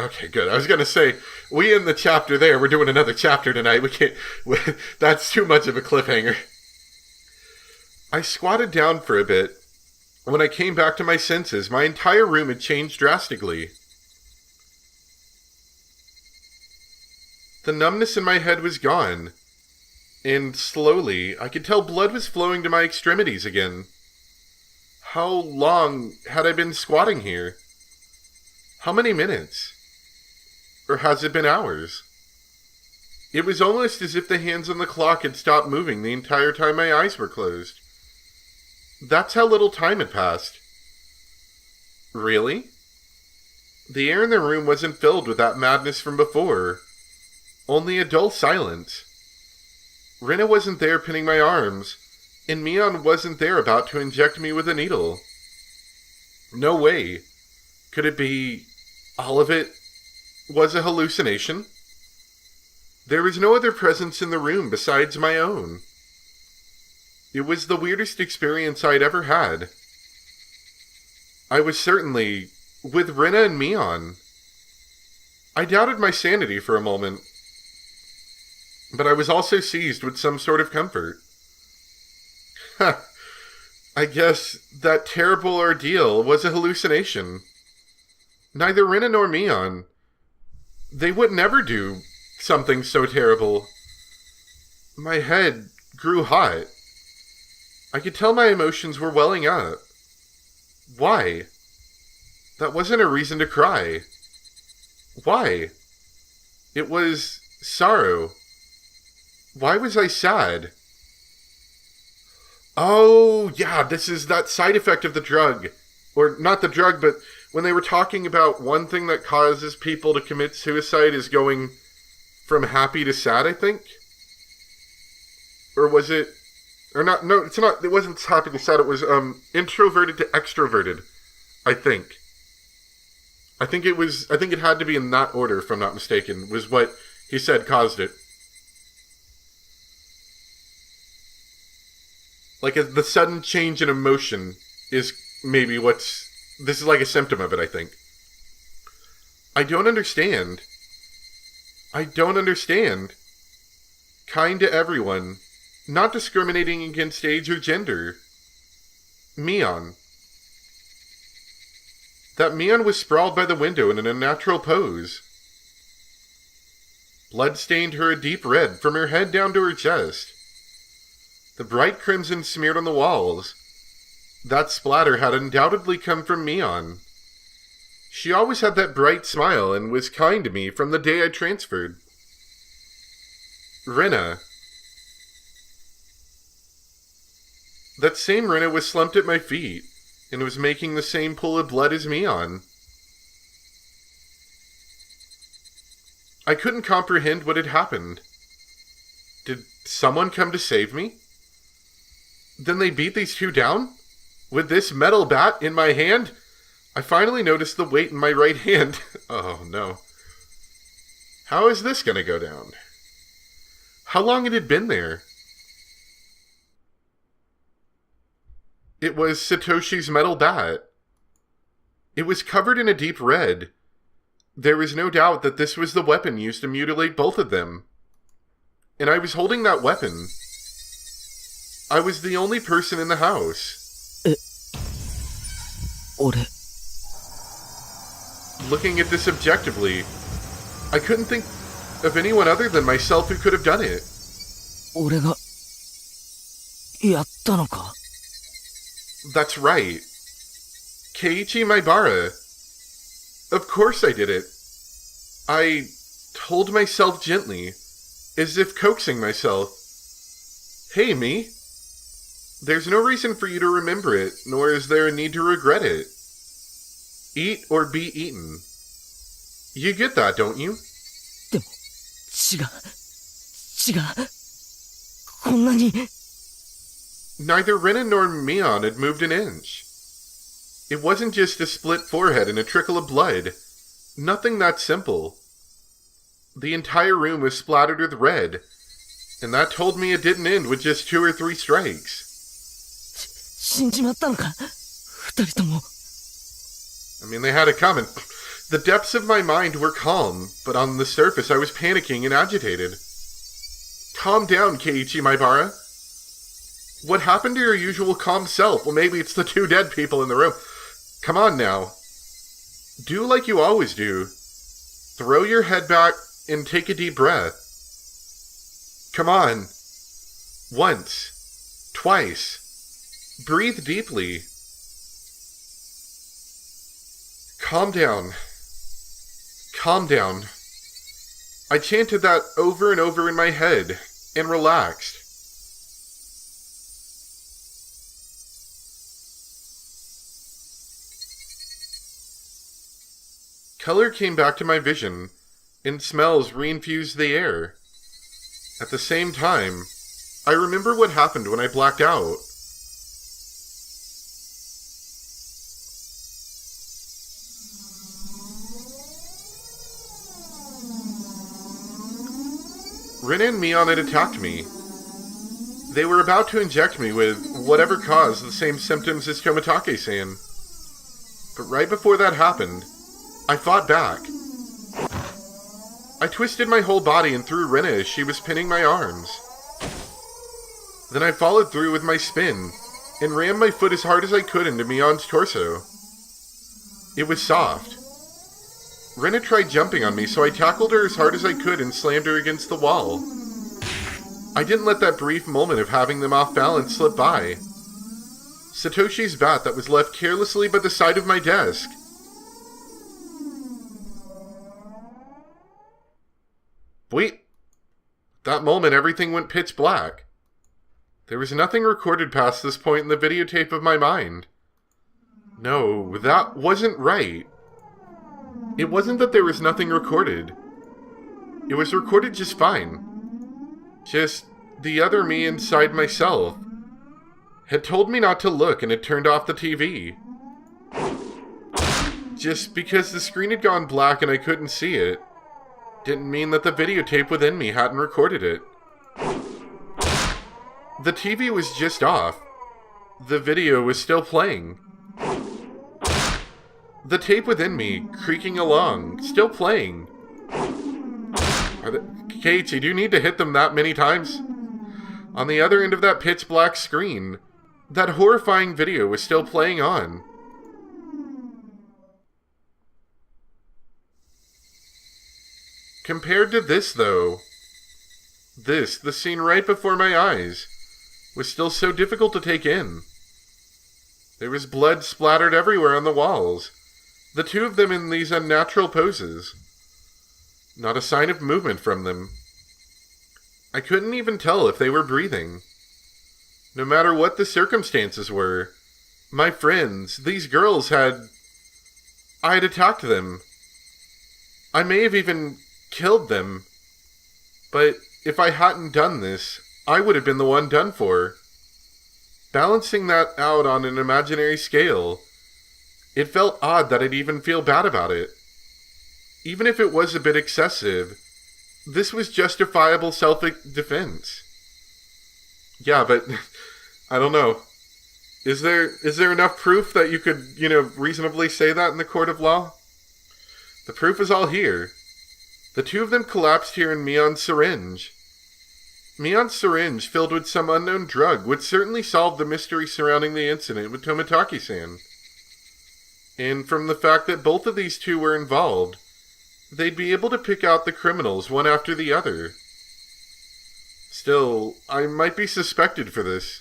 Okay, good. I was going to say, we end the chapter there. We're doing another chapter tonight. We can't... That's too much of a cliffhanger. I squatted down for a bit. When I came back to my senses, my entire room had changed drastically. The numbness in my head was gone. And slowly, I could tell blood was flowing to my extremities again. How long had I been squatting here? How many minutes? Or has it been hours? It was almost as if the hands on the clock had stopped moving the entire time my eyes were closed. That's how little time had passed. Really? The air in the room wasn't filled with that madness from before. Only a dull silence. Rina wasn't there pinning my arms, and Mion wasn't there about to inject me with a needle. No way. Could it be... all of it was a hallucination? There was no other presence in the room besides my own. It was the weirdest experience I'd ever had. I was certainly with Rina and Mion. I doubted my sanity for a moment, but I was also seized with some sort of comfort. I guess that terrible ordeal was a hallucination. Neither Rina nor Mion. They would never do something so terrible. My head grew hot. I could tell my emotions were welling up. Why? That wasn't a reason to cry. Why? It was sorrow. Why was I sad? Oh, yeah, this is that side effect of the drug. Or not the drug, but when they were talking about one thing that causes people to commit suicide is going from happy to sad, I think? Or was it... Or not, no, it's not, it wasn't happy to sad, it was introverted to extroverted, I think. I think it had to be in that order, if I'm not mistaken, was what he said caused it. Like, the sudden change in emotion is maybe this is like a symptom of it, I think. I don't understand. Kind to everyone. Not discriminating against age or gender. Mion. That Mion was sprawled by the window in an unnatural pose. Blood stained her a deep red from her head down to her chest. The bright crimson smeared on the walls. That splatter had undoubtedly come from Mion. She always had that bright smile and was kind to me from the day I transferred. Rina. That same Rina was slumped at my feet, and was making the same pool of blood as Mion. I couldn't comprehend what had happened. Did someone come to save me? Then they beat these two down? With this metal bat in my hand? I finally noticed the weight in my right hand. Oh no. How is this gonna go down? How long had it been there? It was Satoshi's metal bat. It was covered in a deep red. There was no doubt that this was the weapon used to mutilate both of them. And I was holding that weapon. I was the only person in the house. 俺 Looking at this objectively, I couldn't think of anyone other than myself who could have done it. 俺がやったのか That's right. Keiichi Maibara. Of course I did it. I told myself gently, as if coaxing myself, "Hey, me. There's no reason for you to remember it, nor is there a need to regret it. Eat or be eaten. You get that, don't you?" でも違うこんなに Neither Rina nor Mion had moved an inch. It wasn't just a split forehead and a trickle of blood. Nothing that simple. The entire room was splattered with red, and that told me it didn't end with just 2 or 3 strikes. 死んじまったのか二人とも I mean, they had it coming. The depths of my mind were calm, but on the surface I was panicking and agitated. Calm down, Keiichi Maibara. What happened to your usual calm self? Well, maybe it's the two dead people in the room. Come on now. Do like you always do. Throw your head back and take a deep breath. Come on. Once. Twice. Breathe deeply. Calm down. Calm down. I chanted that over and over in my head and relaxed. Color came back to my vision, and smells reinfused the air. At the same time, I remember what happened when I blacked out. Rin and Mion had attacked me. They were about to inject me with whatever caused the same symptoms as Tomitake-san. But right before that happened, I fought back. I twisted my whole body and threw Rina as she was pinning my arms. Then I followed through with my spin and rammed my foot as hard as I could into Mion's torso. It was soft. Rina tried jumping on me, so I tackled her as hard as I could and slammed her against the wall. I didn't let that brief moment of having them off balance slip by. Satoshi's bat that was left carelessly by the side of my desk. Wait. That moment, everything went pitch black. There was nothing recorded past this point in the videotape of my mind. No, that wasn't right. It wasn't that there was nothing recorded. It was recorded just fine. Just the other me inside myself had told me not to look and had turned off the TV. Just because the screen had gone black and I couldn't see it didn't mean that the videotape within me hadn't recorded it. The TV was just off. The video was still playing. The tape within me, creaking along, still playing. Keiichi, do you need to hit them that many times? On the other end of that pitch black screen, that horrifying video was still playing on. Compared to this, though, the scene right before my eyes, was still so difficult to take in. There was blood splattered everywhere on the walls, the two of them in these unnatural poses. Not a sign of movement from them. I couldn't even tell if they were breathing. No matter what the circumstances were, my friends, these girls I had attacked them. I may have even killed them. But if I hadn't done this, I would have been the one done for. Balancing that out on an imaginary scale, it felt odd that I'd even feel bad about it. Even if it was a bit excessive, this was justifiable self-defense. Yeah, but I don't know. Is there enough proof that you could, reasonably say that in the court of law? The proof is all here. The two of them collapsed here in Mion's syringe. Mion's syringe, filled with some unknown drug, would certainly solve the mystery surrounding the incident with Tomitake-san. And from the fact that both of these two were involved, they'd be able to pick out the criminals one after the other. Still, I might be suspected for this.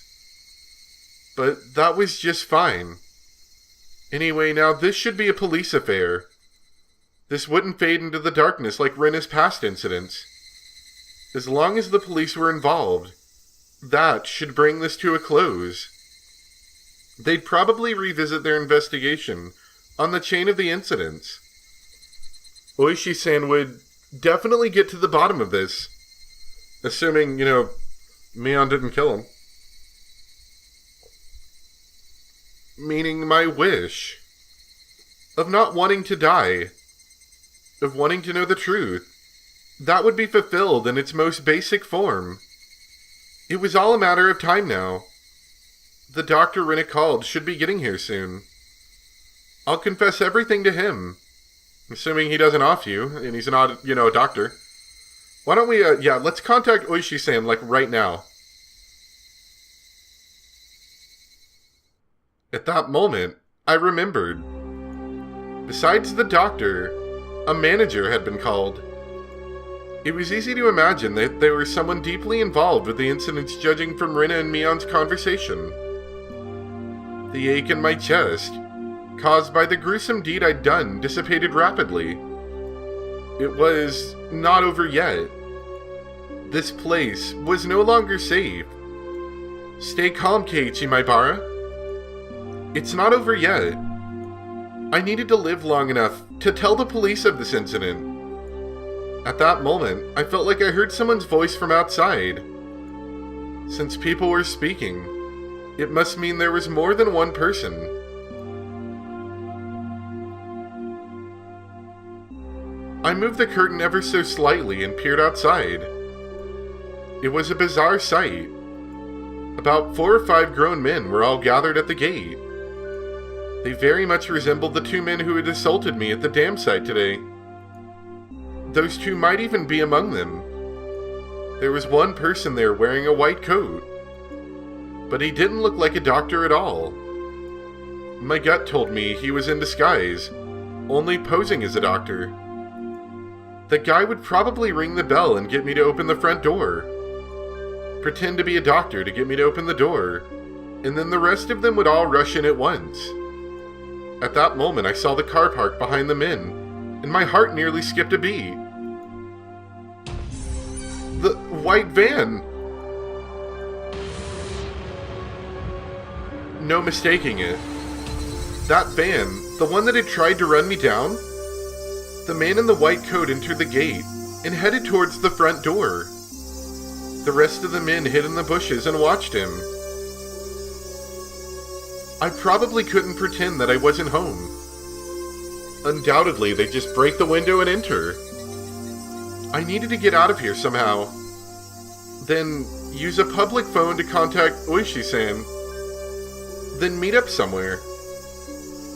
But that was just fine. Anyway, now this should be a police affair. This wouldn't fade into the darkness like Rena's past incidents. As long as the police were involved, that should bring this to a close. They'd probably revisit their investigation on the chain of the incidents. Oishi-san would definitely get to the bottom of this. Assuming, Mion didn't kill him. Meaning my wish of not wanting to die, of wanting to know the truth, that would be fulfilled in its most basic form. It was all a matter of time now. The doctor Rina called should be getting here soon. I'll confess everything to him. Assuming he doesn't off you, and he's not, a doctor. Why don't we, let's contact Oishi-san, right now. At that moment, I remembered. Besides the doctor, a manager had been called. It was easy to imagine that there was someone deeply involved with the incidents, judging from Rina and Mion's conversation. The ache in my chest, caused by the gruesome deed I'd done, dissipated rapidly. It was not over yet. This place was no longer safe. Stay calm, Keiichi Maibara. It's not over yet. I needed to live long enough to tell the police of this incident. At that moment, I felt like I heard someone's voice from outside. Since people were speaking, it must mean there was more than one person. I moved the curtain ever so slightly and peered outside. It was a bizarre sight. About 4 or 5 grown men were all gathered at the gate. They very much resembled the 2 men who had assaulted me at the dam site today. Those 2 might even be among them. There was one person there wearing a white coat, but he didn't look like a doctor at all. My gut told me he was in disguise, only posing as a doctor. The guy would probably ring the bell and get me to open the front door. Pretend to be a doctor to get me to open the door, and then the rest of them would all rush in at once. At that moment, I saw the car parked behind the men, and my heart nearly skipped a beat. The white van! No mistaking it. That van, the one that had tried to run me down? The man in the white coat entered the gate and headed towards the front door. The rest of the men hid in the bushes and watched him. I probably couldn't pretend that I wasn't home. Undoubtedly, they'd just break the window and enter. I needed to get out of here somehow. Then use a public phone to contact Oishi-san. Then meet up somewhere.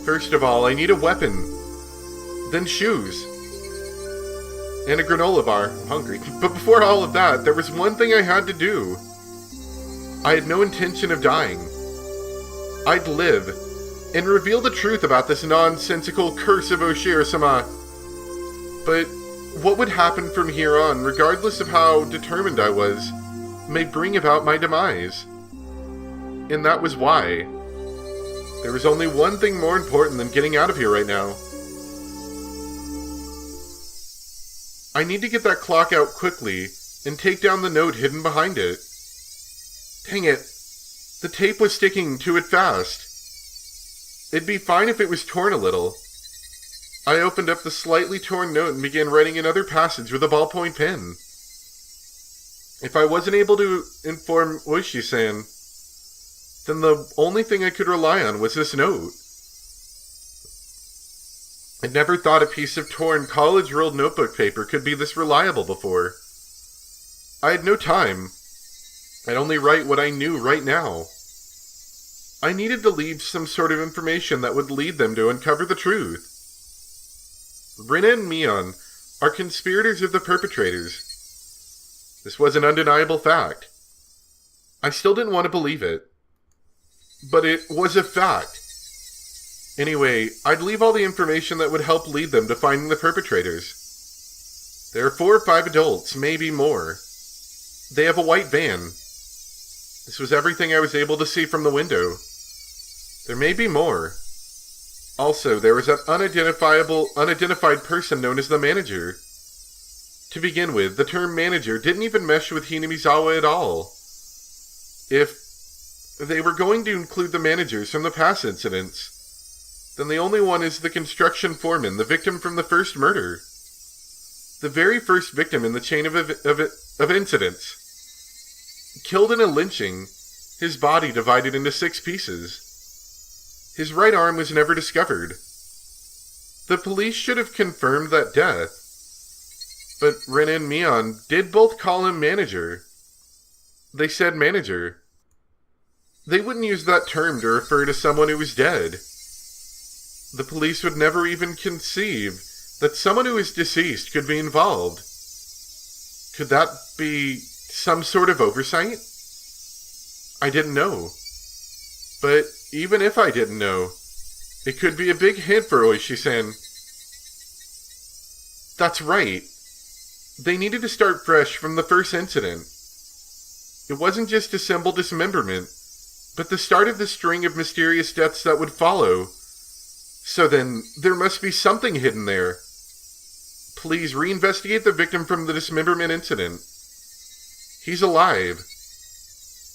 First of all, I need a weapon. Then shoes. And a granola bar. I'm hungry. But before all of that, there was one thing I had to do. I had no intention of dying. I'd live, and reveal the truth about this nonsensical curse of Oshiro-sama. But what would happen from here on, regardless of how determined I was, may bring about my demise. And that was why. There was only one thing more important than getting out of here right now. I need to get that clock out quickly and take down the note hidden behind it. Dang it. The tape was sticking to it fast. It'd be fine if it was torn a little. I opened up the slightly torn note and began writing another passage with a ballpoint pen. If I wasn't able to inform Oishi-san, then the only thing I could rely on was this note. I'd never thought a piece of torn college-rolled notebook paper could be this reliable before. I had no time. I'd only write what I knew right now. I needed to leave some sort of information that would lead them to uncover the truth. Rina and Mion are conspirators of the perpetrators. This was an undeniable fact. I still didn't want to believe it. But it was a fact. Anyway, I'd leave all the information that would help lead them to finding the perpetrators. There are 4 or 5 adults, maybe more. They have a white van. This was everything I was able to see from the window. There may be more. Also, there was that unidentified person known as the manager. To begin with, the term manager didn't even mesh with Hinamizawa at all. If they were going to include the managers from the past incidents, then the only one is the construction foreman, the victim from the first murder. The very first victim in the chain of incidents. Killed in a lynching, his body divided into 6 pieces. His right arm was never discovered. The police should have confirmed that death. But Rina and Mion did both call him manager. They said manager. They wouldn't use that term to refer to someone who was dead. The police would never even conceive that someone who is deceased could be involved. Could that be some sort of oversight? I didn't know. But even if I didn't know, it could be a big hint for Oishi-san. That's right. They needed to start fresh from the first incident. It wasn't just a simple dismemberment, but the start of the string of mysterious deaths that would follow. So then, there must be something hidden there. Please reinvestigate the victim from the dismemberment incident. He's alive.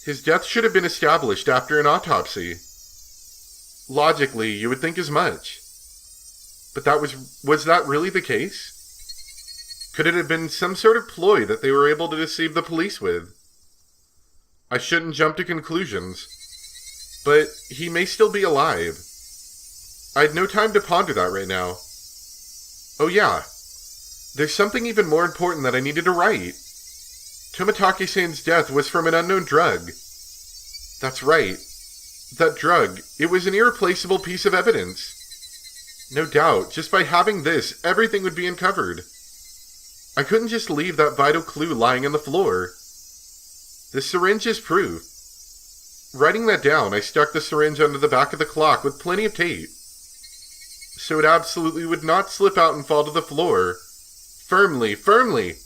His death should have been established after an autopsy. Logically, you would think as much. But was that really the case? Could it have been some sort of ploy that they were able to deceive the police with? I shouldn't jump to conclusions, but he may still be alive. I had no time to ponder that right now. Oh yeah, there's something even more important that I needed to write. Tomitake-san's death was from an unknown drug. That's right. That drug, it was an irreplaceable piece of evidence. No doubt, just by having this, everything would be uncovered. I couldn't just leave that vital clue lying on the floor. The syringe is proof. Writing that down, I stuck the syringe under the back of the clock with plenty of tape, so it absolutely would not slip out and fall to the floor. Firmly, firmly!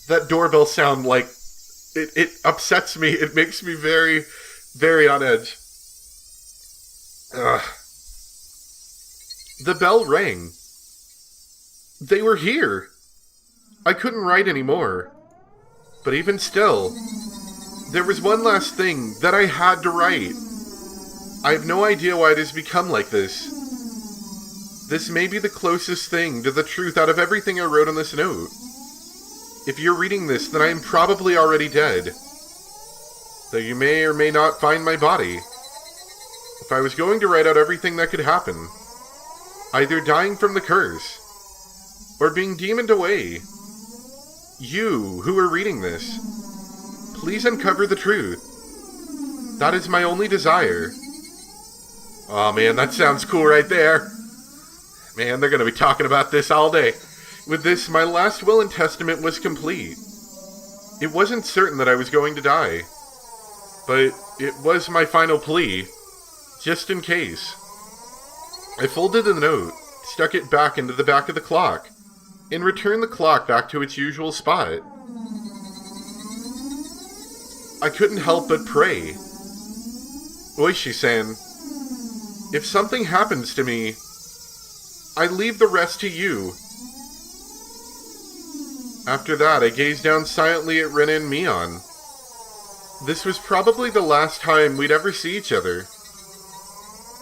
That doorbell sound, it upsets me. It makes me very, very on edge. Ugh. The bell rang. They were here. I couldn't write anymore. But even still, there was one last thing that I had to write. I have no idea why it has become like this. This may be the closest thing to the truth out of everything I wrote on this note. If you're reading this, then I am probably already dead. Though you may or may not find my body. If I was going to write out everything that could happen, either dying from the curse, or being demoned away, you, who are reading this, please uncover the truth. That is my only desire. Oh man, that sounds cool right there. Man, they're going to be talking about this all day. With this, my last will and testament was complete. It wasn't certain that I was going to die, but it was my final plea, just in case. I folded the note, stuck it back into the back of the clock, and returned the clock back to its usual spot. I couldn't help but pray. Oishi-san, if something happens to me, I leave the rest to you. After that, I gazed down silently at Rena and Mion. This was probably the last time we'd ever see each other.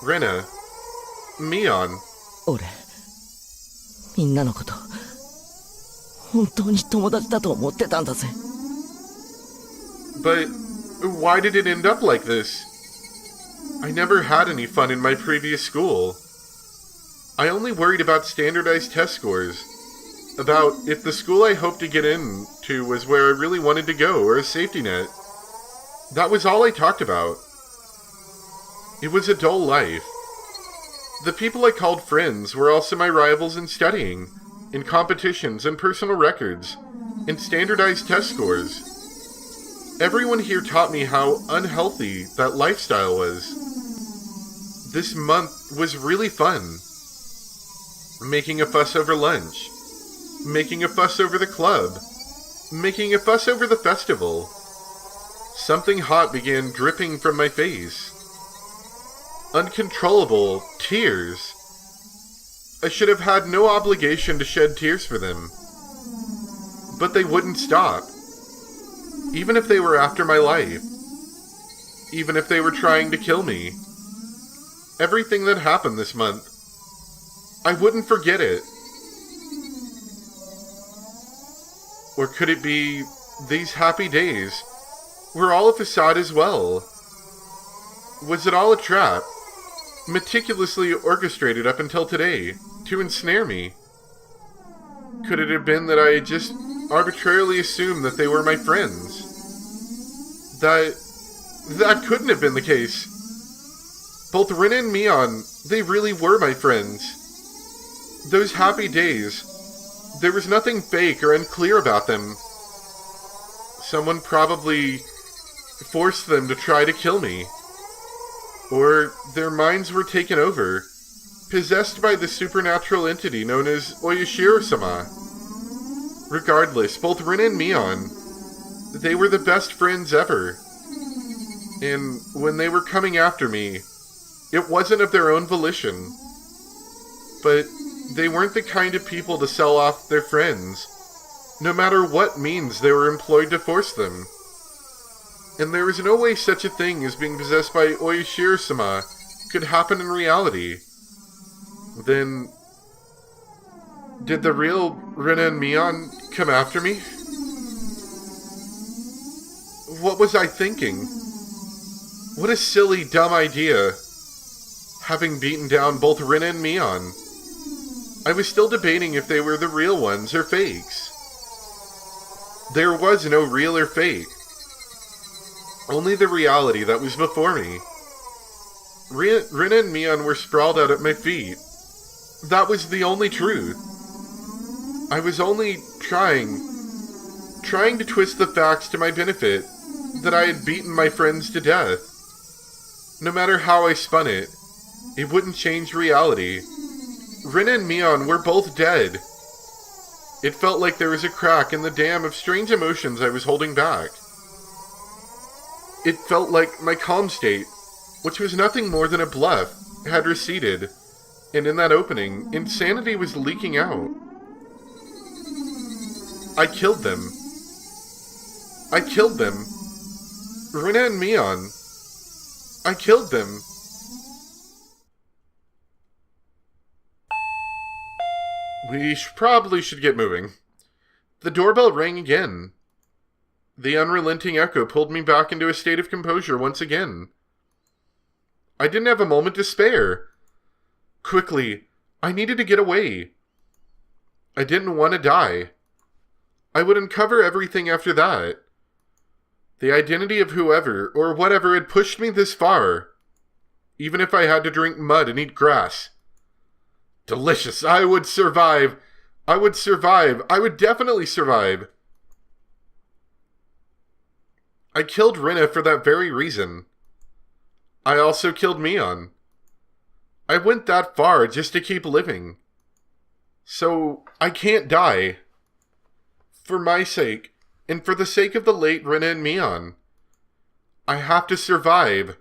Rena, Mion. 俺、みんなのこと、本当に友達だと思ってたんだぜ。But why did it end up like this? I never had any fun in my previous school. I only worried about standardized test scores. About if the school I hoped to get into was where I really wanted to go, or a safety net. That was all I talked about. It was a dull life. The people I called friends were also my rivals in studying, in competitions and personal records, and standardized test scores. Everyone here taught me how unhealthy that lifestyle was. This month was really fun. Making a fuss over lunch. Making a fuss over the club. Making a fuss over the festival. Something hot began dripping from my face. Uncontrollable tears. I should have had no obligation to shed tears for them. But they wouldn't stop. Even if they were after my life. Even if they were trying to kill me. Everything that happened this month, I wouldn't forget it. Or could it be these happy days were all a facade as well? Was it all a trap, meticulously orchestrated up until today, to ensnare me? Could it have been that I had just arbitrarily assumed that they were my friends? That couldn't have been the case. Both Rina and Mion, they really were my friends. Those happy days, there was nothing fake or unclear about them. Someone probably forced them to try to kill me. Or their minds were taken over, possessed by the supernatural entity known as Oyashiro-sama. Regardless, both Rina and Mion, they were the best friends ever. And when they were coming after me, it wasn't of their own volition. But they weren't the kind of people to sell off their friends, no matter what means they were employed to force them. And there was no way such a thing as being possessed by Oyashiro-sama could happen in reality. Then, did the real Rina and Mion come after me? What was I thinking? What a silly, dumb idea. Having beaten down both Rina and Mion, I was still debating if they were the real ones or fakes. There was no real or fake. Only the reality that was before me. Rina and Mion were sprawled out at my feet. That was the only truth. I was only trying to twist the facts to my benefit, that I had beaten my friends to death. No matter how I spun it wouldn't change reality. Rina and Mion were both dead. It felt like there was a crack in the dam of strange emotions I was holding back. It felt like my calm state, which was nothing more than a bluff, had receded, and in that opening, insanity was leaking out. I killed them. I killed them. Rina and Mion. I killed them. We probably should get moving. The doorbell rang again. The unrelenting echo pulled me back into a state of composure once again. I didn't have a moment to spare. Quickly, I needed to get away. I didn't want to die. I would uncover everything after that. The identity of whoever or whatever had pushed me this far. Even if I had to drink mud and eat grass. Delicious. I would survive. I would survive. I would definitely survive. I killed Rina for that very reason. I also killed Mion. I went that far just to keep living. So, I can't die. For my sake, and for the sake of the late Rina and Mion. I have to survive.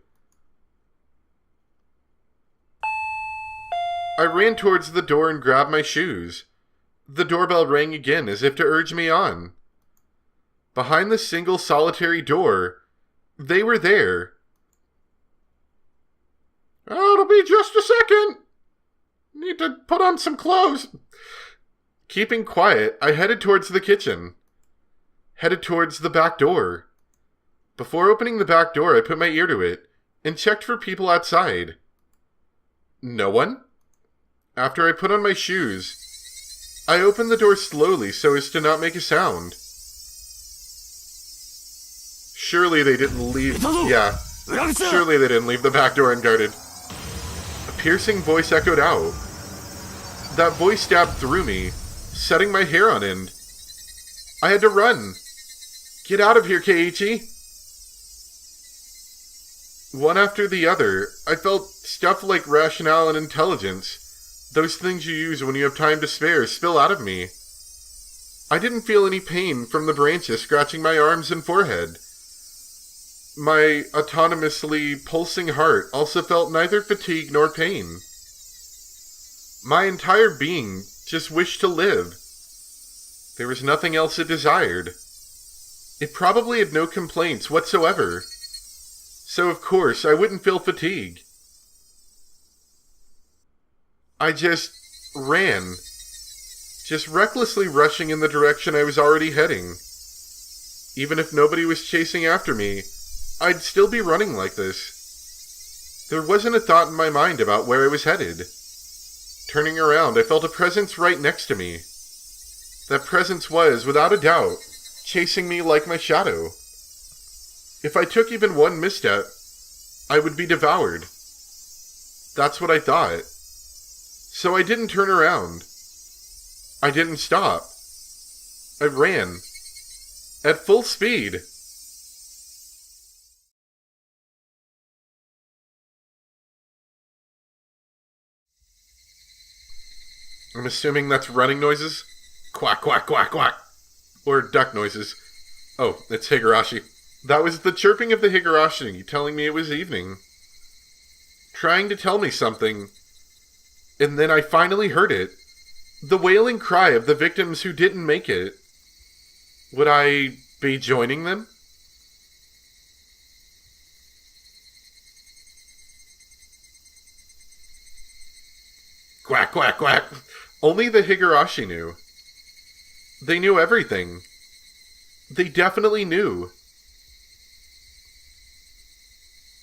I ran towards the door and grabbed my shoes. The doorbell rang again as if to urge me on. Behind the single solitary door, they were there. Oh, it'll be just a second. Need to put on some clothes. Keeping quiet, I headed towards the kitchen. Headed towards the back door. Before opening the back door, I put my ear to it and checked for people outside. No one? After I put on my shoes, I opened the door slowly so as to not make a sound. Surely they didn't leave... Yeah. Surely they didn't leave the back door unguarded. A piercing voice echoed out. That voice stabbed through me, setting my hair on end. I had to run. Get out of here, Keiichi. One after the other, I felt stuff like rationale and intelligence, those things you use when you have time to spare, spill out of me. I didn't feel any pain from the branches scratching my arms and forehead. My autonomously pulsing heart also felt neither fatigue nor pain. My entire being just wished to live. There was nothing else it desired. It probably had no complaints whatsoever. So of course I wouldn't feel fatigue. I just ran. Just recklessly rushing in the direction I was already heading. Even if nobody was chasing after me, I'd still be running like this. There wasn't a thought in my mind about where I was headed. Turning around, I felt a presence right next to me. That presence was, without a doubt, chasing me like my shadow. If I took even one misstep, I would be devoured. That's what I thought. So I didn't turn around. I didn't stop. I ran. At full speed. I'm assuming that's running noises? Quack, quack, quack, quack. Or duck noises. Oh, it's Higurashi. That was the chirping of the Higurashi telling me it was evening. Trying to tell me something. And then I finally heard it. The wailing cry of the victims who didn't make it. Would I be joining them? Quack, quack, quack. Only the Higurashi knew. They knew everything. They definitely knew.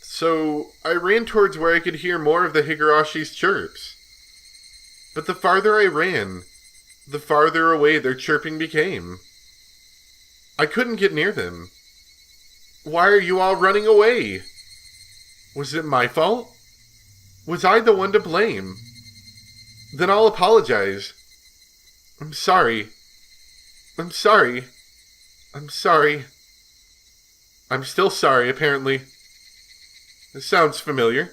So I ran towards where I could hear more of the Higurashi's chirps. But the farther I ran, the farther away their chirping became. I couldn't get near them. Why are you all running away? Was it my fault? Was I the one to blame? Then I'll apologize. I'm sorry. I'm sorry. I'm sorry. I'm still sorry, apparently. This sounds familiar.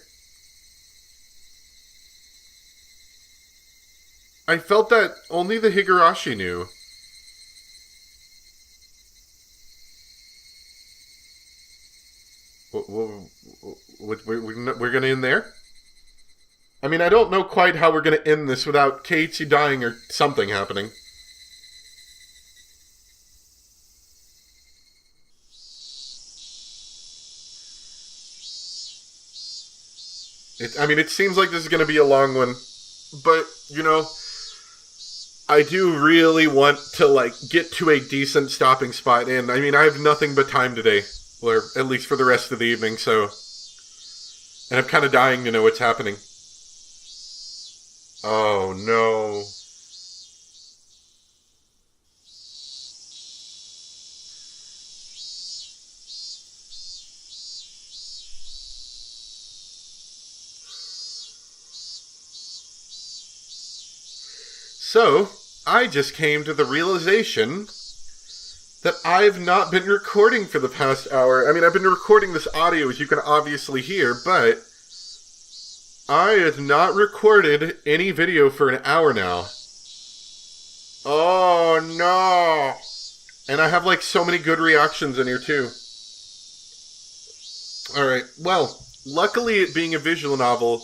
I felt that only the Higurashi knew. We're gonna end there? I mean, I don't know quite how we're gonna end this without Keiichi dying or something happening. It seems like this is gonna be a long one, but, I do really want to, get to a decent stopping spot, and, I have nothing but time today, or at least for the rest of the evening, so, and I'm kind of dying to know what's happening. Oh, no. So, I just came to the realization that I've not been recording for the past hour. I've been recording this audio, as you can obviously hear, but I have not recorded any video for an hour now. Oh, no. And I have, so many good reactions in here, too. Alright, well, luckily it being a visual novel,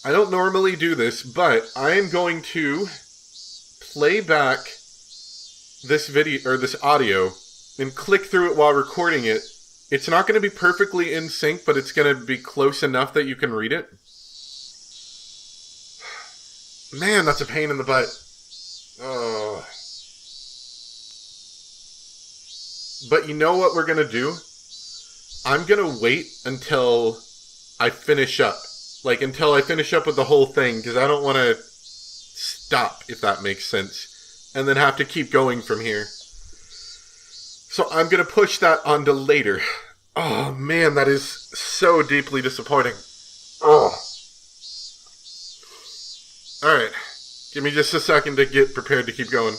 I don't normally do this, but I am going to play back this video, or this audio, and click through it while recording it. It's not going to be perfectly in sync, but it's going to be close enough that you can read it. Man, that's a pain in the butt. Oh. But you know what we're going to do? I'm going to wait until I finish up. Until I finish up with the whole thing, because I don't want to stop, if that makes sense, and then have to keep going from here. So I'm going to push that onto later. Oh, man, that is so deeply disappointing. Oh. Alright. Give me just a second to get prepared to keep going.